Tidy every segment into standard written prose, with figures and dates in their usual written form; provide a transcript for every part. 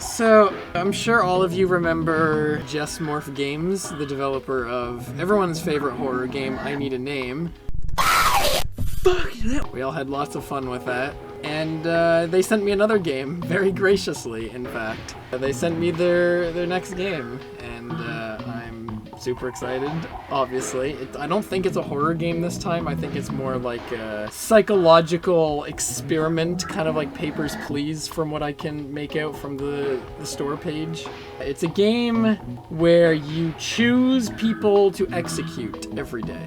So, I'm sure all of you remember Gestmorph Games, the developer of everyone's favorite horror game, I Need a Name. Fuck that! We all had lots of fun with that. And they sent me another game, very graciously, in fact. They sent me their next game, and I'm super excited, obviously. I don't think it's a horror game this time. I think it's more like a psychological experiment, kind of like Papers, Please, from what I can make out from the store page. It's a game where you choose people to execute every day.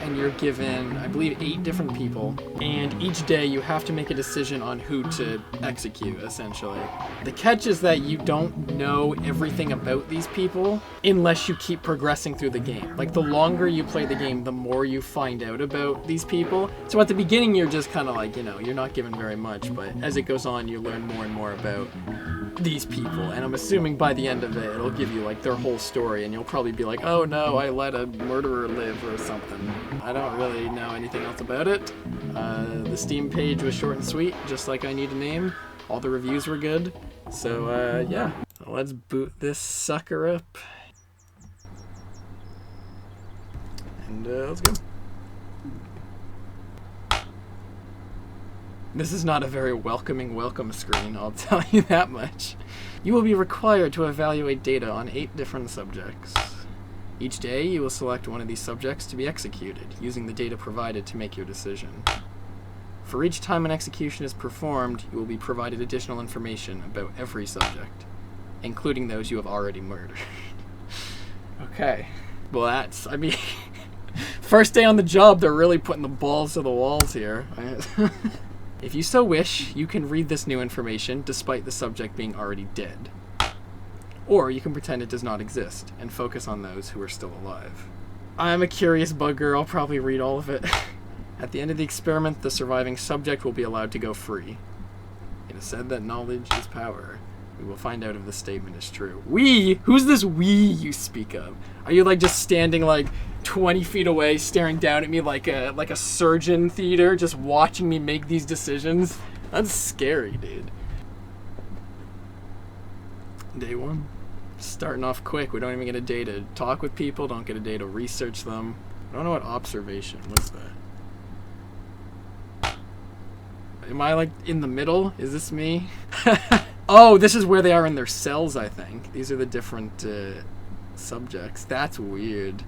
And you're given, I believe, 8 different people. And each day you have to make a decision on who to execute, essentially. The catch is that you don't know everything about these people unless you keep progressing through the game. Like, the longer you play the game, the more you find out about these people. So at the beginning, you're just kind of like, you're not given very much. But as it goes on, you learn more and more about these people, and I'm assuming by the end of it, it'll give you like their whole story, and you'll probably be like, oh no, I let a murderer live or something. I don't really know anything else about it. The Steam page was short and sweet, just like I Need a Name. All the reviews were good. So yeah, let's boot this sucker up. And let's go. This is not a very welcoming welcome screen, I'll tell you that much. You will be required to evaluate data on 8 different subjects. Each day, you will select one of these subjects to be executed, using the data provided to make your decision. For each time an execution is performed, you will be provided additional information about every subject, including those you have already murdered. Okay. Well, that's, I mean, first day on the job, they're really putting the balls to the walls here. If you so wish, you can read this new information despite the subject being already dead. Or you can pretend it does not exist and focus on those who are still alive. I'm a curious bugger, I'll probably read all of it. At the end of the experiment, the surviving subject will be allowed to go free. It is said that knowledge is power. We will find out if this statement is true. We? Who's this we you speak of? Are you like just standing like 20 feet away, staring down at me like a surgeon theater, just watching me make these decisions? That's scary, dude. Day 1. Starting off quick. We don't even get a day to talk with people, don't get a day to research them. I don't know what observation. What's that? Am I like in the middle? Is this me? Oh, this is where they are in their cells, I think. These are the different subjects. That's weird.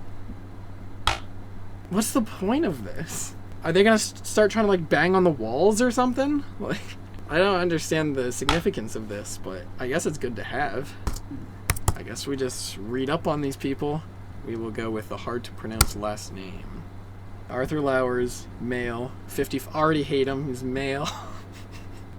What's the point of this? Are they gonna start trying to like bang on the walls or something? Like, I don't understand the significance of this, but I guess it's good to have. I guess we just read up on these people. We will go with the hard to pronounce last name. Arthur Lowers, male, 50, already hate him, he's male.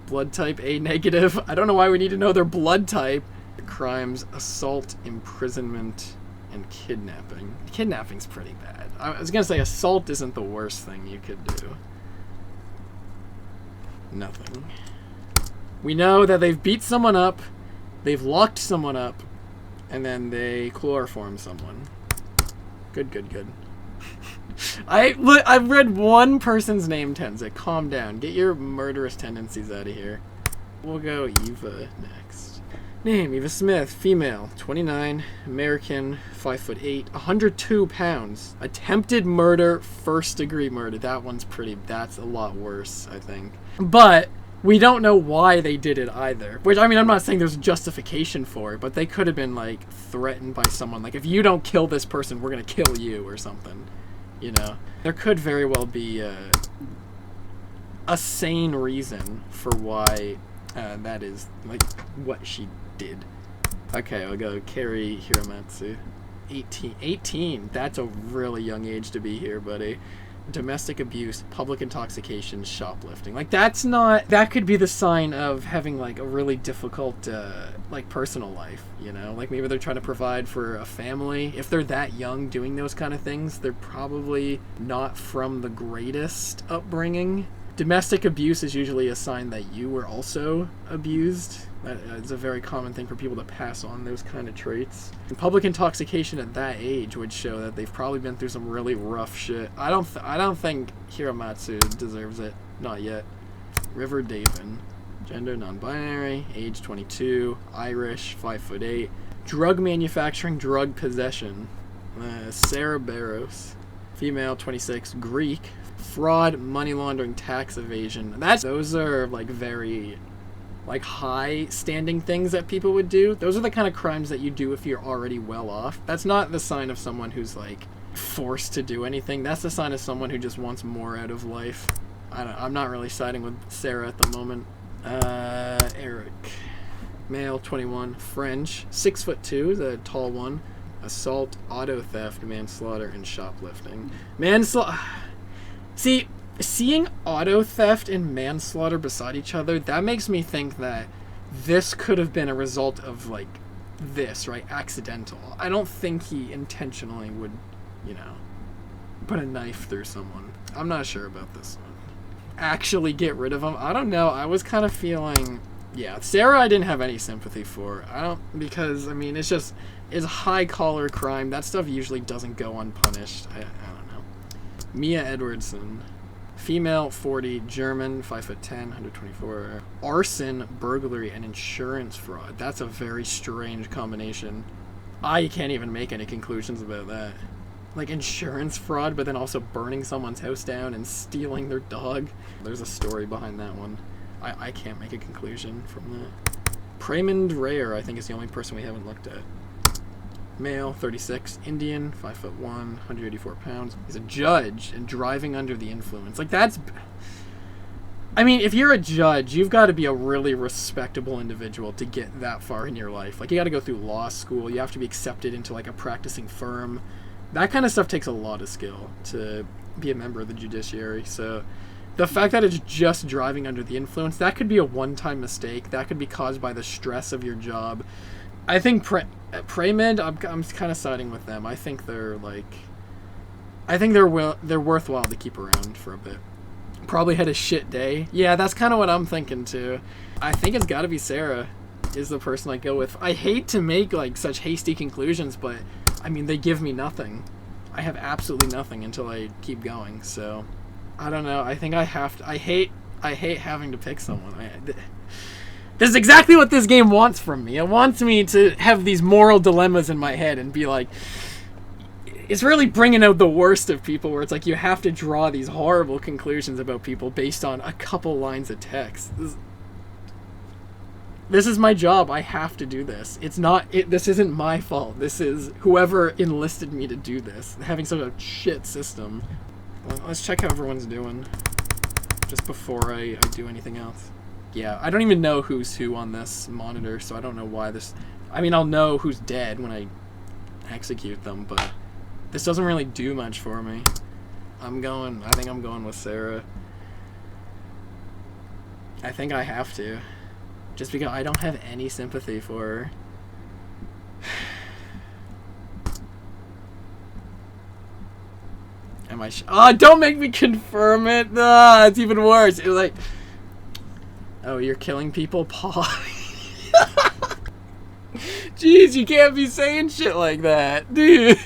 Blood type A negative. I don't know why we need to know their blood type. The crimes, assault, imprisonment, and kidnapping. Kidnapping's pretty bad. I was gonna say assault isn't the worst thing you could do. Nothing. We know that they've beat someone up, they've locked someone up, and then they chloroform someone. Good, good, good. I've read one person's name, Tenza. Calm down. Get your murderous tendencies out of here. We'll go Eva next. Name, Eva Smith, female, 29, American, 5'8", 102 pounds. Attempted murder, first-degree murder. That's a lot worse, I think. But we don't know why they did it either. Which, I mean, I'm not saying there's justification for it, but they could have been, like, threatened by someone. Like, if you don't kill this person, we're gonna kill you or something. You know? There could very well be a sane reason for why that is, like, what she did. Okay, I'll go Kari Hiramatsu. 18. 18! That's a really young age to be here, buddy. Domestic abuse, public intoxication, shoplifting. Like, that's not... That could be the sign of having, like, a really difficult, like, personal life, you know? Like, maybe they're trying to provide for a family. If they're that young doing those kind of things, they're probably not from the greatest upbringing. Domestic abuse is usually a sign that you were also abused. That is a very common thing for people to pass on those kind of traits. And public intoxication at that age would show that they've probably been through some really rough shit. I don't think Hiramatsu deserves it. Not yet. River Davin. Gender, non-binary. Age, 22. Irish, 5'8". Drug manufacturing, drug possession. Sarah Barros. Female, 26. Greek. Fraud, money laundering, tax evasion. Those are, like, very, like, high-standing things that people would do. Those are the kind of crimes that you do if you're already well off. That's not the sign of someone who's, like, forced to do anything. That's the sign of someone who just wants more out of life. I'm not really siding with Sarah at the moment. Eric. Male, 21. French. 6'2", the tall one. Assault, auto theft, manslaughter, and shoplifting. See, seeing auto theft and manslaughter beside each other, that makes me think that this could have been a result of, like, this, right? Accidental. I don't think he intentionally would, you know, put a knife through someone. I'm not sure about this one. Actually get rid of him? I don't know. I was kind of feeling... Yeah, Sarah I didn't have any sympathy for. Because, I mean, it's a high-collar crime. That stuff usually doesn't go unpunished. I don't know. Mia Edwardson. Female, 40, German, 5'10", 124. Arson, burglary, and insurance fraud. That's a very strange combination. I can't even make any conclusions about that. Like, insurance fraud, but then also burning someone's house down and stealing their dog. There's a story behind that one. I can't make a conclusion from that. Praymond Rayer, I think, is the only person we haven't looked at. Male, 36, Indian, 5'1", 184 pounds. He's a judge and driving under the influence. Like, that's... I mean, if you're a judge, you've got to be a really respectable individual to get that far in your life. Like, you got to go through law school. You have to be accepted into, like, a practicing firm. That kind of stuff takes a lot of skill to be a member of the judiciary. So the fact that it's just driving under the influence, that could be a one-time mistake. That could be caused by the stress of your job. I think Praymond, I'm kind of siding with them. I think they're worthwhile to keep around for a bit. Probably had a shit day. Yeah, that's kind of what I'm thinking too. I think it's got to be Sarah is the person I go with. I hate to make, like, such hasty conclusions, but I mean, they give me nothing. I have absolutely nothing until I keep going. So I don't know. I think I have to. I hate having to pick someone. This is exactly what this game wants from me. It wants me to have these moral dilemmas in my head and be like, it's really bringing out the worst of people, where it's like you have to draw these horrible conclusions about people based on a couple lines of text. This is my job. I have to do this. This isn't my fault. This is whoever enlisted me to do this. Having such a shit system. Well, let's check how everyone's doing just before I do anything else. Yeah, I don't even know who's who on this monitor, so I don't know why this... I mean, I'll know who's dead when I execute them, but this doesn't really do much for me. I think I'm going with Sarah. I think I have to. Just because I don't have any sympathy for her. Am I... Oh, don't make me confirm it! Ah, it's even worse. It's like... Oh, you're killing people, Paul? Jeez, you can't be saying shit like that, dude.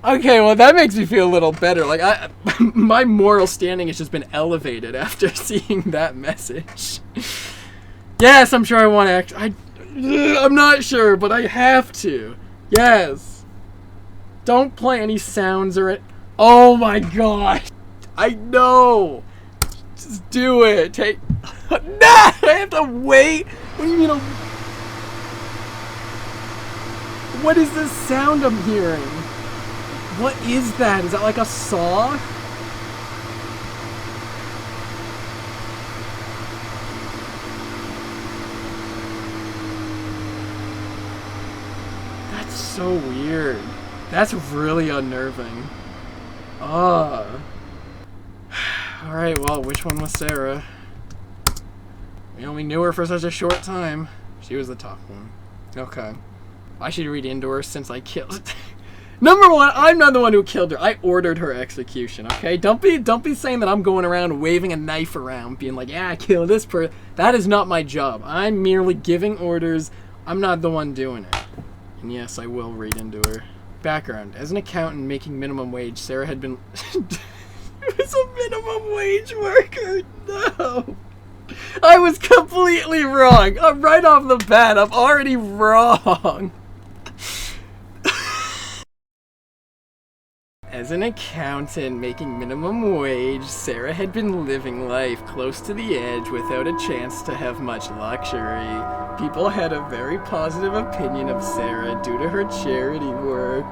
Okay, well, that makes me feel a little better. Like, my moral standing has just been elevated after seeing that message. Yes, I'm sure I want to I'm not sure, but I have to. Yes. Don't play any sounds or it. Oh my god. I know. Just do it. Take... Nah, I have to wait. What do you mean? What is this sound I'm hearing? What is that? Is that like a saw? That's so weird. That's really unnerving. Alright, well, which one was Sarah? We only knew her for such a short time. She was the top one. Okay. I should read indoors since I killed... Number one, I'm not the one who killed her. I ordered her execution, okay? Don't be saying that I'm going around waving a knife around, being like, yeah, I killed this person. That is not my job. I'm merely giving orders. I'm not the one doing it. And yes, I will read into her. Background. As an accountant making minimum wage, Sarah had been... She was a minimum wage worker. No. I was completely wrong. I'm right off the bat. I'm already wrong. As an accountant making minimum wage, Sarah had been living life close to the edge without a chance to have much luxury. People had a very positive opinion of Sarah due to her charity work.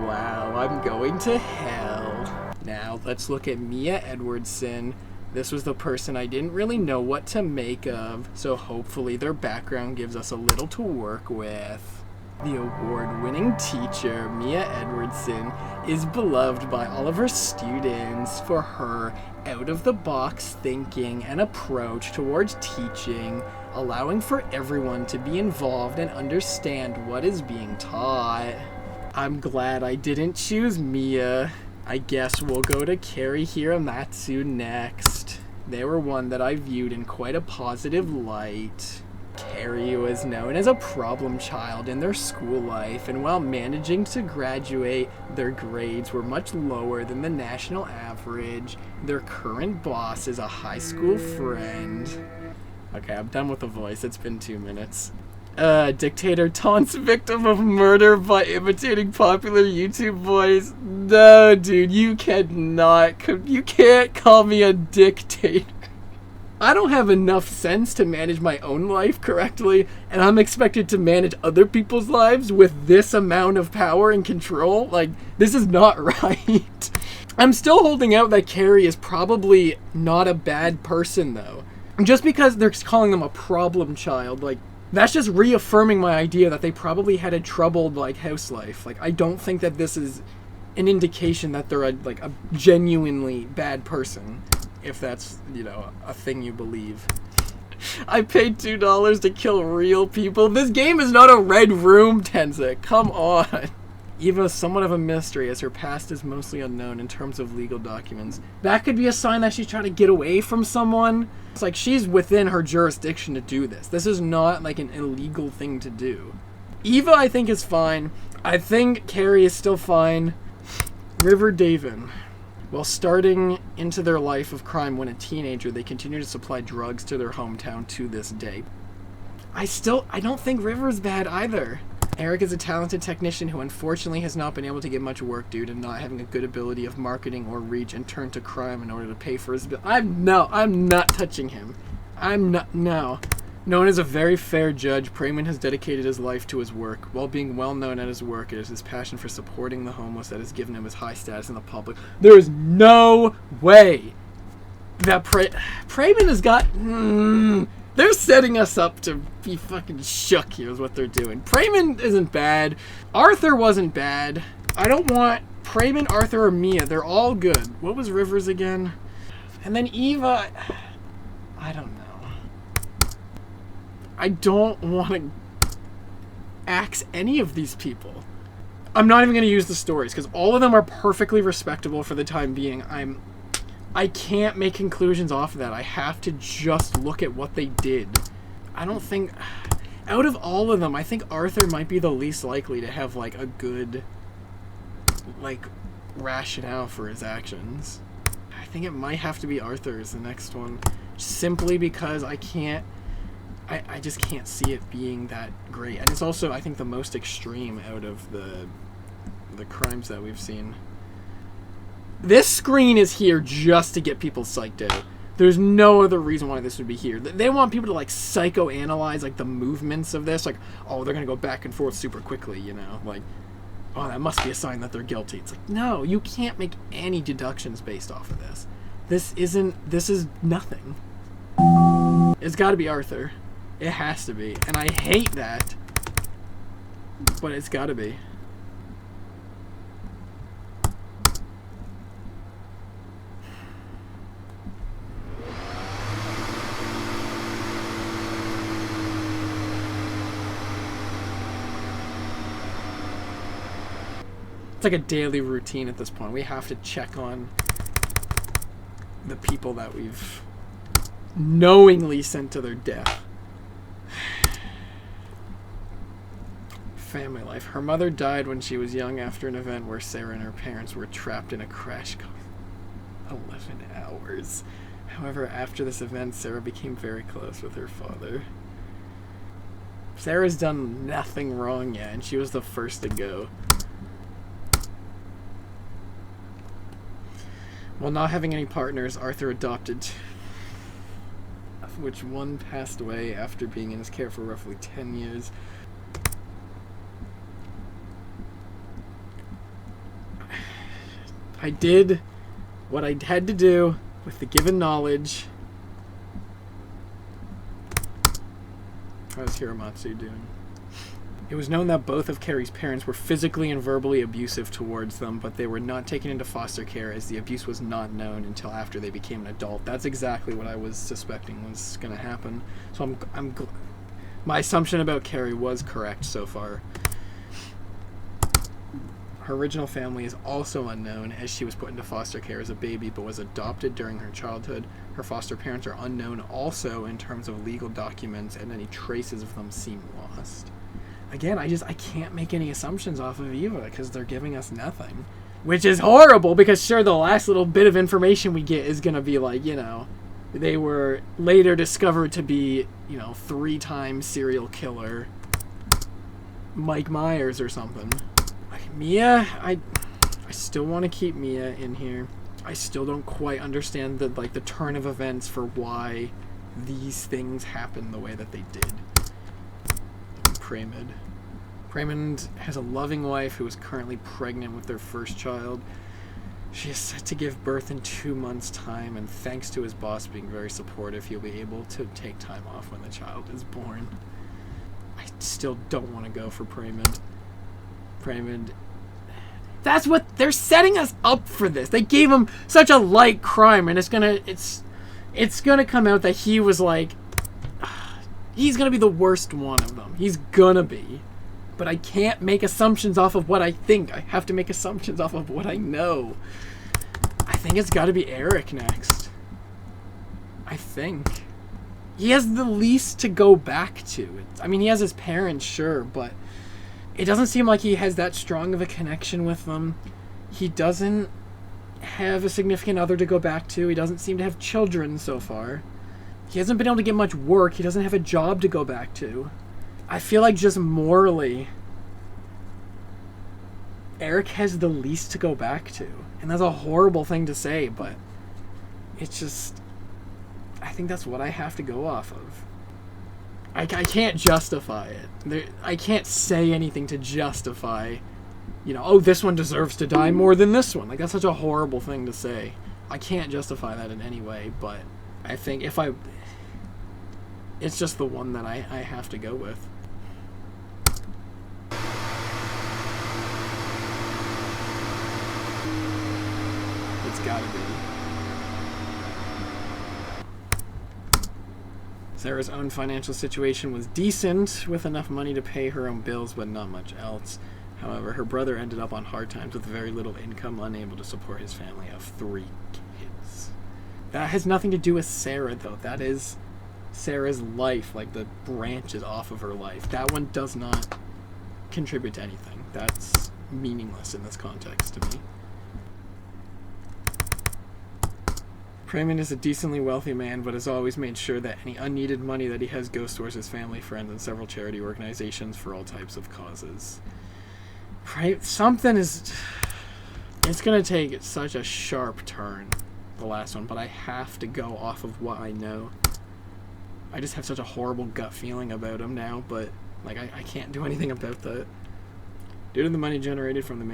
Wow, I'm going to hell. Now, let's look at Mia Edwardson. This was the person I didn't really know what to make of, so hopefully their background gives us a little to work with. The award-winning teacher, Mia Edwardson, is beloved by all of her students for her out-of-the-box thinking and approach towards teaching, allowing for everyone to be involved and understand what is being taught. I'm glad I didn't choose Mia. I guess we'll go to Carrie Hiramatsu next. They were one that I viewed in quite a positive light. Carrie was known as a problem child in their school life, and while managing to graduate, their grades were much lower than the national average. Their current boss is a high school friend. Okay, I'm done with the voice. It's been 2 minutes. Dictator taunts victim of murder by imitating popular YouTube voice. No, dude, you can't call me a dictator. I don't have enough sense to manage my own life correctly, and I'm expected to manage other people's lives with this amount of power and control? Like, this is not right. I'm still holding out that Carrie is probably not a bad person, though. Just because they're calling them a problem child, like, that's just reaffirming my idea that they probably had a troubled, like, house life. Like, I don't think that this is an indication that they're, a genuinely bad person. If that's, a thing you believe. I paid $2 to kill real people. This game is not a red room, Tenza. Come on. Eva is somewhat of a mystery, as her past is mostly unknown in terms of legal documents. That could be a sign that she's trying to get away from someone. It's like she's within her jurisdiction to do this. This is not like an illegal thing to do. Eva, I think, is fine. I think Carrie is still fine. River Davin. While starting into their life of crime when a teenager, they continue to supply drugs to their hometown to this day. I don't think River's bad either. Eric is a talented technician who unfortunately has not been able to get much work due to not having a good ability of marketing or reach, and turned to crime in order to pay for his bill. I'm not touching him. No. Known as a very fair judge, Prayman has dedicated his life to his work. While being well known at his work, it is his passion for supporting the homeless that has given him his high status in the public. There is no way that Prayman has got... they're setting us up to be fucking shook here is what they're doing. Prayman isn't bad. Arthur wasn't bad. I don't want Prayman, Arthur, or Mia. They're all good. What was Rivers again? And then Eva... I don't know. I don't want to axe any of these people. I'm not even going to use the stories, because all of them are perfectly respectable for the time being. I can't make conclusions off of that. I have to just look at what they did. I don't think... Out of all of them, I think Arthur might be the least likely to have, like, a good, like, rationale for his actions. I think it might have to be Arthur as the next one. Simply because I just can't see it being that great. And it's also, I think, the most extreme out of the crimes that we've seen. This screen is here just to get people psyched out. There's no other reason why this would be here. They want people to, like, psychoanalyze, like, the movements of this. Like, oh, they're going to go back and forth super quickly, Like, oh, that must be a sign that they're guilty. It's like, no, you can't make any deductions based off of this. This is nothing. It's got to be Arthur. It has to be. And I hate that. But it's gotta be. It's like a daily routine at this point. We have to check on the people that we've knowingly sent to their death. Family life. Her mother died when she was young after an event where Sarah and her parents were trapped in a crash car. 11 hours. However, after this event, Sarah became very close with her father. Sarah's done nothing wrong yet, and she was the first to go. While not having any partners, Arthur adopted, of which one passed away after being in his care for roughly 10 years. I did what I had to do with the given knowledge. How's Hiramatsu doing? It was known that both of Carrie's parents were physically and verbally abusive towards them, but they were not taken into foster care as the abuse was not known until after they became an adult. That's exactly what I was suspecting was going to happen. So my assumption about Carrie was correct so far. Her original family is also unknown, as she was put into foster care as a baby but was adopted during her childhood. Her foster parents are unknown also in terms of legal documents, and any traces of them seem lost. Again, I can't make any assumptions off of Eva because they're giving us nothing. Which is horrible because sure, the last little bit of information we get is going to be like, you know, they were later discovered to be, you know, 3-time serial killer Mike Myers or something. Like, Mia, I still want to keep Mia in here. I still don't quite understand the turn of events for why these things happened the way that they did. Praymond has a loving wife who is currently pregnant with their first child. She is set to give birth in 2 months' time, and thanks to his boss being very supportive, he'll be able to take time off when the child is born. I still don't want to go for Praymond. That's what they're setting us up for this. They gave him such a light crime, and it's gonna come out that he was like, he's gonna be the worst one of them. He's gonna be. But I can't make assumptions off of what I think. I have to make assumptions off of what I know. I think it's gotta be Eric next. I think. He has the least to go back to. I mean, he has his parents, sure, but it doesn't seem like he has that strong of a connection with them. He doesn't have a significant other to go back to. He doesn't seem to have children so far. He hasn't been able to get much work. He doesn't have a job to go back to. I feel like just morally, Eric has the least to go back to. And that's a horrible thing to say, but it's just, I think that's what I have to go off of. I can't justify it. I can't say anything to justify, you know, oh, this one deserves to die more than this one. Like, that's such a horrible thing to say. I can't justify that in any way, but I think it's just the one that I have to go with. It's gotta be. Sarah's own financial situation was decent, with enough money to pay her own bills, but not much else. However, her brother ended up on hard times with very little income, unable to support his family of 3 kids. That has nothing to do with Sarah, though. That is Sarah's life, like the branches off of her life. That one does not contribute to anything. That's meaningless in this context to me. Praymond is a decently wealthy man, but has always made sure that any unneeded money that he has goes towards his family, friends, and several charity organizations for all types of causes. Something is... It's going to take such a sharp turn, the last one, but I have to go off of what I know. I just have such a horrible gut feeling about him now, but like I can't do anything about that. Due to the money generated from the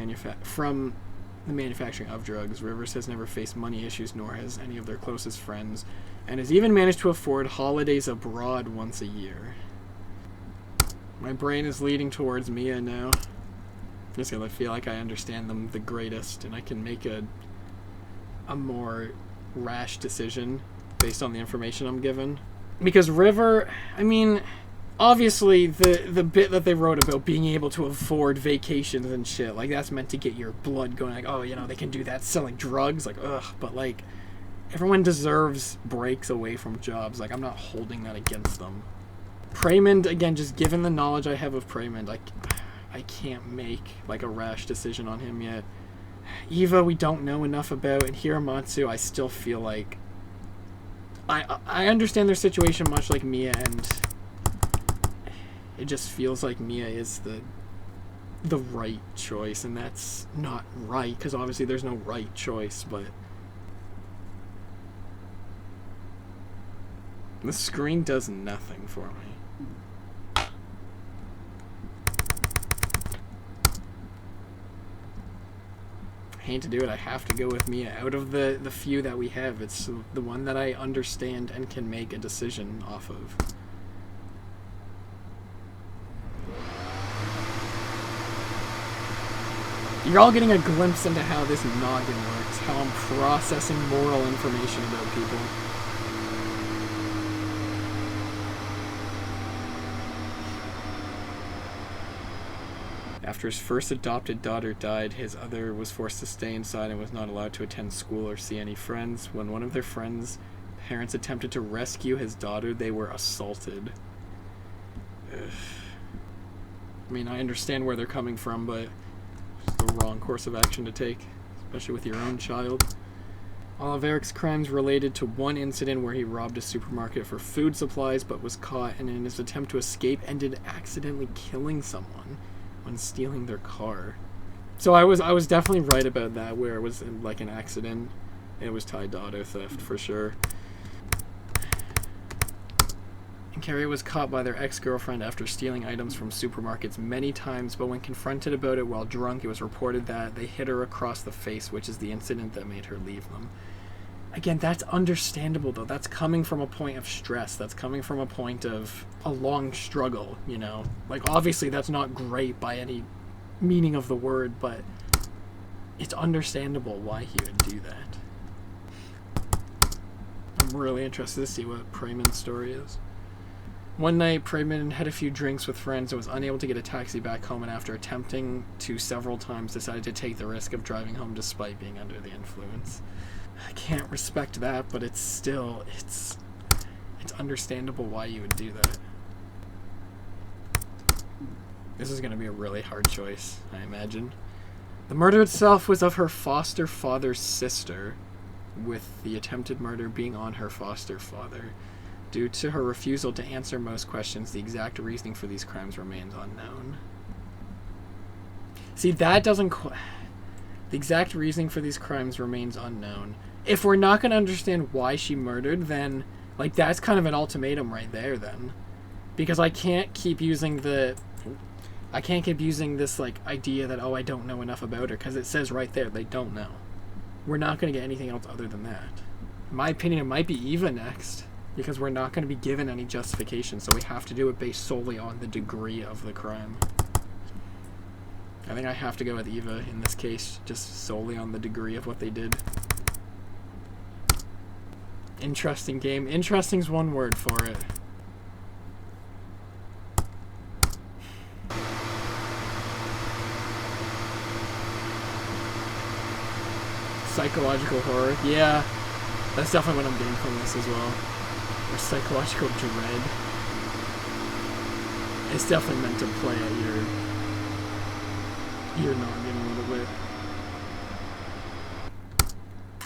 manufacturing of drugs, Rivers has never faced money issues, nor has any of their closest friends, and has even managed to afford holidays abroad once a year. My brain is leading towards Mia now, just because I feel like I understand them the greatest, and I can make a more rash decision based on the information I'm given. Because River, I mean, obviously the bit that they wrote about being able to afford vacations and shit, like, that's meant to get your blood going, like, oh, you know, they can do that selling drugs, like, ugh, but, like, everyone deserves breaks away from jobs. Like, I'm not holding that against them. Praymond, again, just given the knowledge I have of Praymond, I can't make, like, a rash decision on him yet. Eva, we don't know enough about, and Hiramatsu, I still feel like I understand their situation much like Mia, and it just feels like Mia is the right choice, and that's not right, because obviously there's no right choice, but the screen does nothing for me. I hate to do it, I have to go with Mia. Out of the few that we have, it's the one that I understand and can make a decision off of. You're all getting a glimpse into how this noggin works, how I'm processing moral information about people. After his first adopted daughter died, his other was forced to stay inside and was not allowed to attend school or see any friends. When one of their friends' parents attempted to rescue his daughter, they were assaulted. Ugh. I mean, I understand where they're coming from, but it's the wrong course of action to take, especially with your own child. All of Eric's crimes related to one incident where he robbed a supermarket for food supplies but was caught, and in his attempt to escape ended accidentally killing someone when stealing their car. So I was definitely right about that, where it was like an accident. It was tied to auto theft for sure. And Carrie was caught by their ex-girlfriend after stealing items from supermarkets many times, but when confronted about it while drunk, it was reported that they hit her across the face, which is the incident that made her leave them. Again, that's understandable, though. That's coming from a point of stress. That's coming from a point of a long struggle, you know? Like, obviously, that's not great by any meaning of the word, but it's understandable why he would do that. I'm really interested to see what Prayman's story is. One night, Prayman had a few drinks with friends and was unable to get a taxi back home, and after attempting to several times, decided to take the risk of driving home despite being under the influence. I can't respect that, but it's still, it's understandable why you would do that. This is going to be a really hard choice, I imagine. The murder itself was of her foster father's sister, with the attempted murder being on her foster father. Due to her refusal to answer most questions, the exact reasoning for these crimes remains unknown. See, that doesn't... The exact reasoning for these crimes remains unknown. If we're not going to understand why she murdered, then, like, that's kind of an ultimatum right there, then. Because I can't keep using this, like, idea that, oh, I don't know enough about her, because it says right there, they don't know. We're not going to get anything else other than that. In my opinion, it might be Eva next, because we're not going to be given any justification, so we have to do it based solely on the degree of the crime. I think I have to go with Eva in this case, just solely on the degree of what they did. Interesting game. Interesting's one word for it. Psychological horror. Yeah, that's definitely what I'm getting from this as well. Or psychological dread. It's definitely meant to play at your noggin a little bit.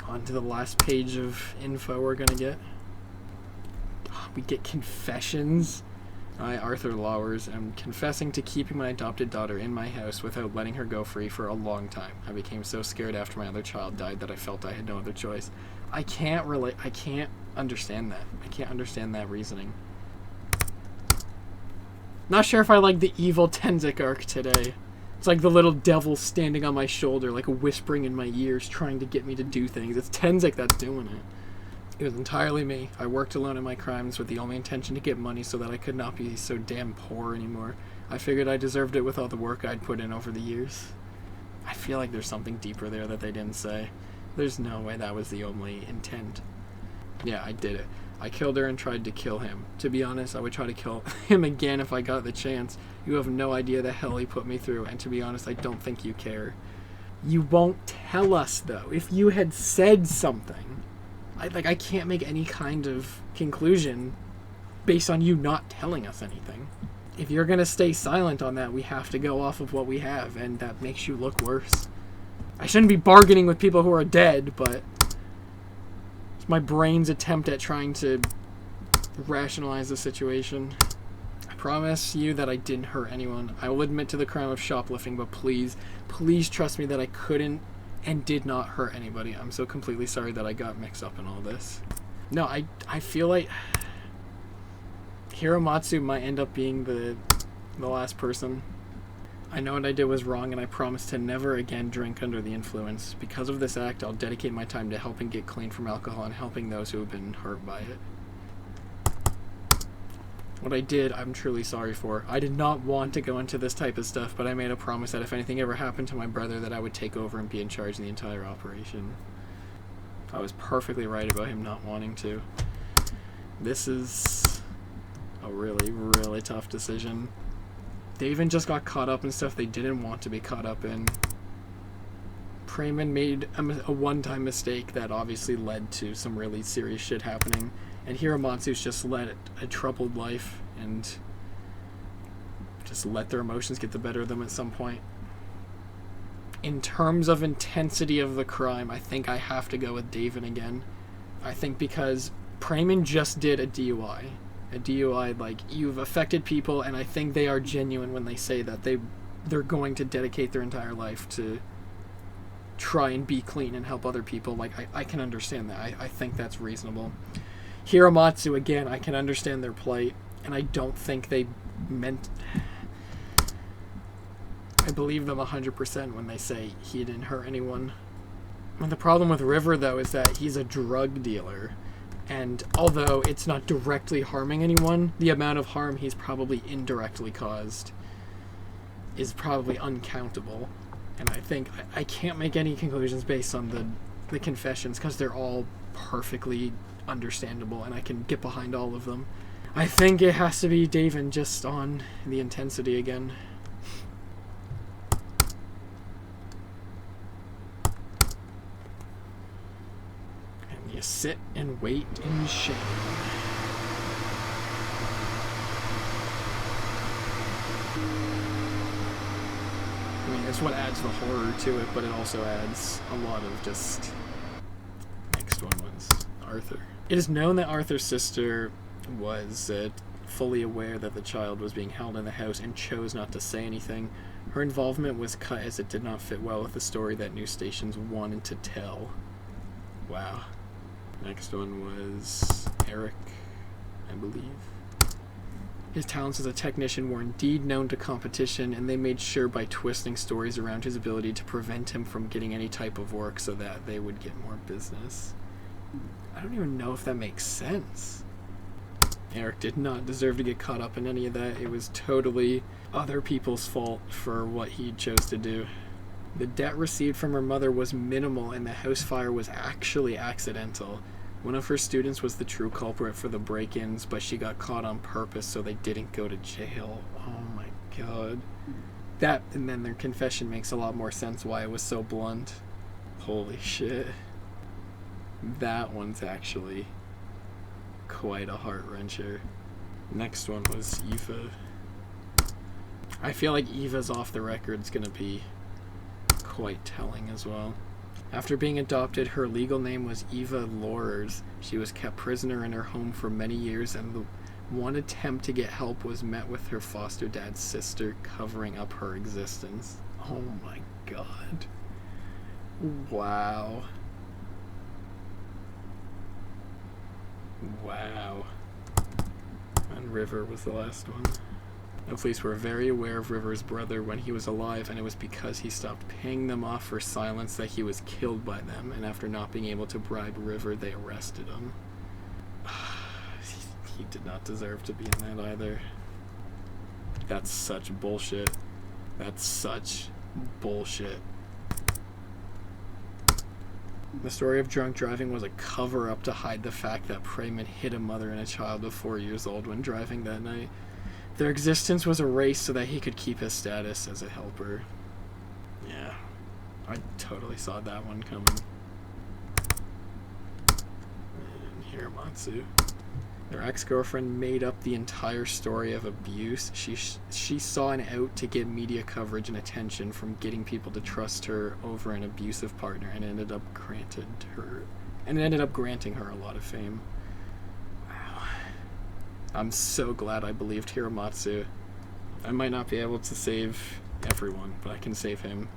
On to the last page of info we're gonna get. We get confessions. I, Arthur Lowers, am confessing to keeping my adopted daughter in my house without letting her go free for a long time. I became so scared after my other child died that I felt I had no other choice. I can't understand that. I can't understand that reasoning. Not sure if I like the evil Tenzik arc today. It's like the little devil standing on my shoulder, like whispering in my ears, trying to get me to do things. It's Tenzik that's doing it. It was entirely me. I worked alone in my crimes with the only intention to get money so that I could not be so damn poor anymore. I figured I deserved it with all the work I'd put in over the years. I feel like there's something deeper there that they didn't say. There's no way that was the only intent. Yeah, I did it. I killed her and tried to kill him. To be honest, I would try to kill him again if I got the chance. You have no idea the hell he put me through, and to be honest, I don't think you care. You won't tell us, though. If you had said something, I can't make any kind of conclusion based on you not telling us anything. If you're gonna stay silent on that, we have to go off of what we have, and that makes you look worse. I shouldn't be bargaining with people who are dead, but It's my brain's attempt at trying to rationalize the situation. I promise you that I didn't hurt anyone. I will admit to the crime of shoplifting, but please, please trust me that I couldn't and did not hurt anybody. I'm so completely sorry that I got mixed up in all this. No, I feel like Hiramatsu might end up being the last person. I know what I did was wrong, and I promise to never again drink under the influence. Because of this act, I'll dedicate my time to helping get clean from alcohol and helping those who have been hurt by it. What I did, I'm truly sorry for. I did not want to go into this type of stuff, but I made a promise that if anything ever happened to my brother, that I would take over and be in charge of the entire operation. I was perfectly right about him not wanting to. This is a really, really tough decision. They even just got caught up in stuff they didn't want to be caught up in. Preyman made a one-time mistake that obviously led to some really serious shit happening. And Hiramatsu's just led a troubled life and just let their emotions get the better of them at some point. In terms of intensity of the crime, I think I have to go with David again. I think because Preyman just did a DUI. A DUI, like, you've affected people, and I think they are genuine when they say that they're going to dedicate their entire life to try and be clean and help other people. Like, I can understand that. I think that's reasonable. Hiramatsu, again, I can understand their plight, and I don't think they meant... I believe them 100% when they say he didn't hurt anyone. And the problem with River, though, is that he's a drug dealer, and although it's not directly harming anyone, the amount of harm he's probably indirectly caused is probably uncountable. And I think I can't make any conclusions based on the confessions, because they're all perfectly understandable and I can get behind all of them. I think it has to be Daven just on the intensity again. And you sit and wait in shame. I mean, it's what adds the horror to it, but it also adds a lot of just... Next one was Arthur. It is known that Arthur's sister was fully aware that the child was being held in the house and chose not to say anything. Her involvement was cut as it did not fit well with the story that news stations wanted to tell. Wow. Next one was Eric, I believe. His talents as a technician were indeed known to competition, and they made sure by twisting stories around his ability to prevent him from getting any type of work so that they would get more business. I don't even know if that makes sense. Eric did not deserve to get caught up in any of that. It was totally other people's fault for what he chose to do. The debt received from her mother was minimal, and the house fire was actually accidental. One of her students was the true culprit for the break-ins, but she got caught on purpose so they didn't go to jail. Oh my god. That, and then their confession makes a lot more sense why it was so blunt. Holy shit. That one's actually quite a heart-wrencher. Next one was Eva. I feel like Eva's off the record's gonna be quite telling as well. After being adopted, her legal name was Eva Laurers. She was kept prisoner in her home for many years, and the one attempt to get help was met with her foster dad's sister covering up her existence. Oh my god. Wow. Wow. And River was the last one. The police were very aware of River's brother when he was alive, and it was because he stopped paying them off for silence that he was killed by them, and after not being able to bribe River, they arrested him. He did not deserve to be in that either. That's such bullshit. That's such bullshit. The story of drunk driving was a cover-up to hide the fact that Preyman hit a mother and a child of 4 years old when driving that night. Their existence was erased so that he could keep his status as a helper. Yeah, I totally saw that one coming. And Hiramatsu. Their ex-girlfriend made up the entire story of abuse. She saw an out to get media coverage and attention from getting people to trust her over an abusive partner, and ended up granted her And it ended up granting her a lot of fame. Wow. I'm so glad I believed Hiramatsu. I might not be able to save everyone, but I can save him.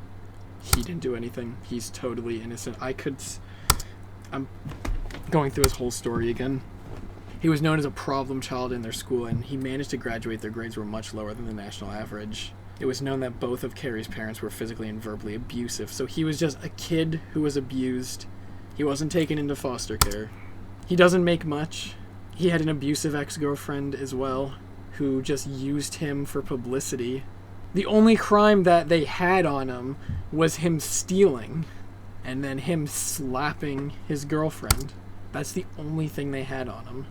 He didn't do anything. He's totally innocent. I'm going through his whole story again. He was known as a problem child in their school, and he managed to graduate. Their grades were much lower than the national average. It was known that both of Carrie's parents were physically and verbally abusive, so he was just a kid who was abused. He wasn't taken into foster care. He doesn't make much. He had an abusive ex-girlfriend as well, who just used him for publicity. The only crime that they had on him was him stealing, and then him slapping his girlfriend. That's the only thing they had on him.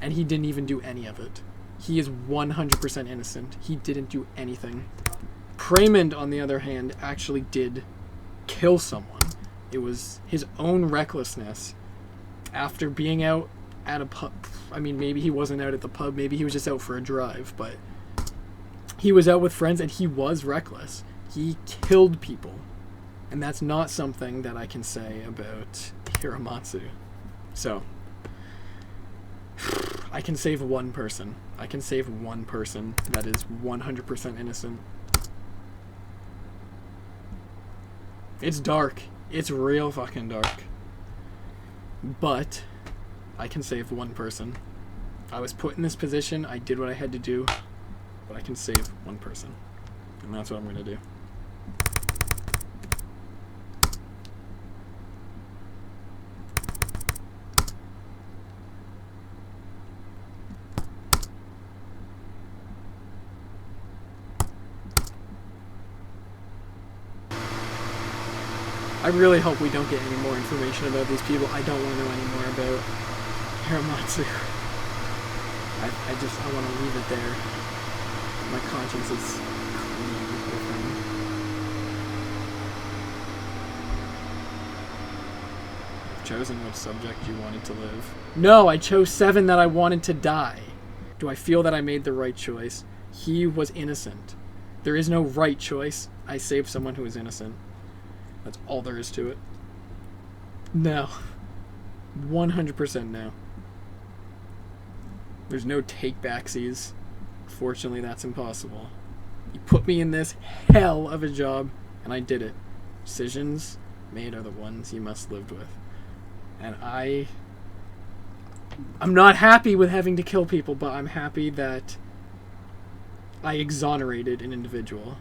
And he didn't even do any of it. He is 100% innocent. He didn't do anything. Praymond, on the other hand, actually did kill someone. It was his own recklessness. After being out at a pub, I mean, maybe he wasn't out at the pub, maybe he was just out for a drive, but he was out with friends and he was reckless. He killed people. And that's not something that I can say about Hiramatsu. So, I can save one person. I can save one person that is 100% innocent. It's dark. It's real fucking dark. But I can save one person. I was put in this position. I did what I had to do. But I can save one person. And that's what I'm going to do. I really hope we don't get any more information about these people. I don't want to know any more about Hiramatsu. I want to leave it there. My conscience is clean with him. You've chosen which subject you wanted to live. No, I chose 7 that I wanted to die. Do I feel that I made the right choice? He was innocent. There is no right choice. I saved someone who was innocent. That's all there is to it. No. 100% no. There's no take-backsies. Fortunately, that's impossible. You put me in this hell of a job, and I did it. Decisions made are the ones you must live with. And I'm not happy with having to kill people, but I'm happy that I exonerated an individual.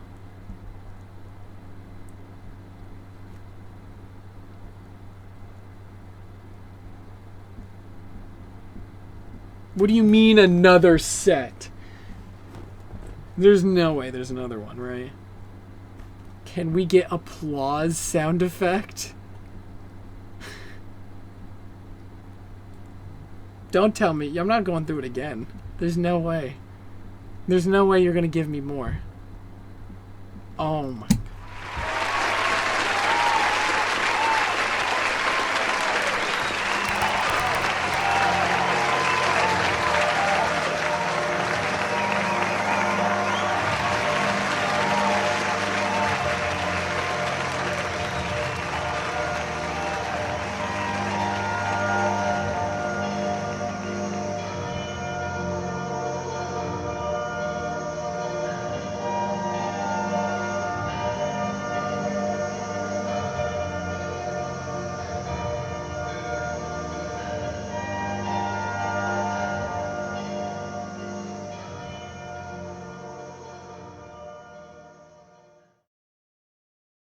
What do you mean another set? There's no way there's another one, right? Can we get applause sound effect? Don't tell me. I'm not going through it again. There's no way. There's no way you're going to give me more. Oh my